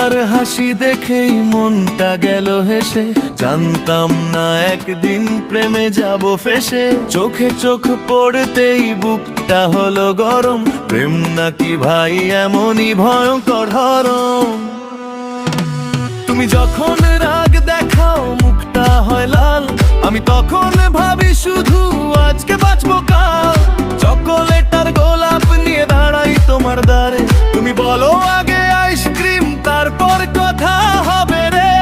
তোমার হাসি দেখেই মনটা গেল হেসে, জানতাম না একদিন প্রেমে যাব ফেসে। চোখে চোখ পড়তেই বুকটা হলো গরম, প্রেম নাকি ভাই এমনই ভয়ঙ্কর ধরম। তুমি যখন রাগ দেখাও মুখটা হয় লাল, আমি তখন ভাবি শুধু আজকে বাঁচবো কাল। চকোলেট আর গোলাপ নিয়ে দাঁড়াই তোমার দ্বারে, তুমি বলো আগে আইসক্রিম তারপর কথা হবে রে।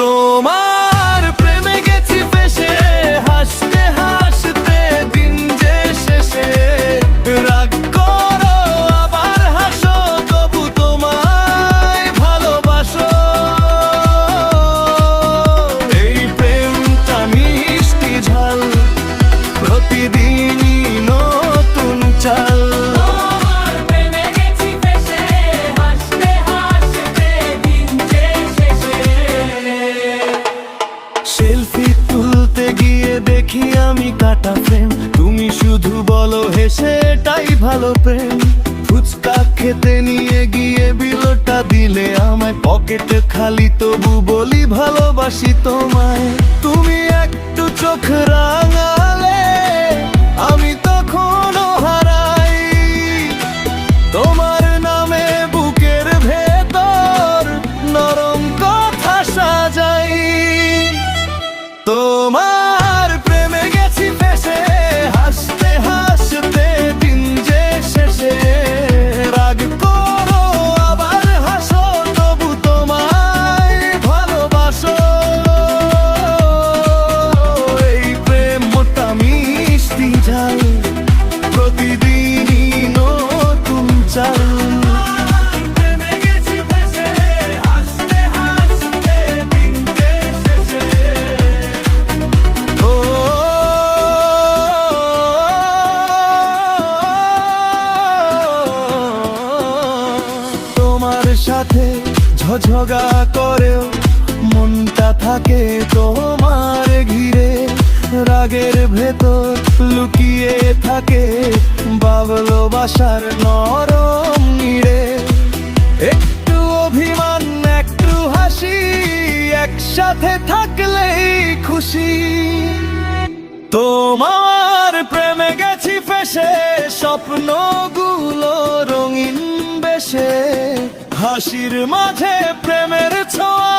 তোমার প্রেমে গেছি ফেসে, হাসতে হাসতে দিন যে শেষে। রাগ করো আবার হাসো, তবু তোমায় ভালোবাসো। এই প্রেমটা মিষ্টি ঝাল, প্রতিদিনই নতুন চাল। সেলফি তুলতে গিয়ে দেখি আমি কাটা ফ্রেম, তুমি শুধু বলো হেসে এটাই ভালো প্রেম। ফুচকা খেতে নিয়ে গিয়ে বিলটা দিলে আমায়, পকেট খালি তবু বলি ভালোবাসি তোমায়। তুমি একটু চোখ রাঙালে আমি তখনও হারাই, তোমার নামে বুকের ভেতর নরম কথা সাজাই। তোমার প্রেমে গেছি ফেসে, হাসতে হাসতে দিন যে শেষে। রাগ করো আবার হাসো, তবু তোমায় ভালোবাসো। এই প্রেমটা মিষ্টি ঝাল, প্রতিদিনই নতুন চাল। তোমার সাথে ঝগড়া করেও মনটা থাকে তোমার ঘিরে। রাগের ভেতর লুকিয়ে থাকে ভালোবাসার নরম নিড়ে। একটু অভিমান একটু হাসি, একসাথে থাকলেই খুশি। তোমার প্রেমে গেছি ফেসে, স্বপ্নগুলো রঙিন বেশে। হাসির মাঝে প্রেমের ছোঁয়া,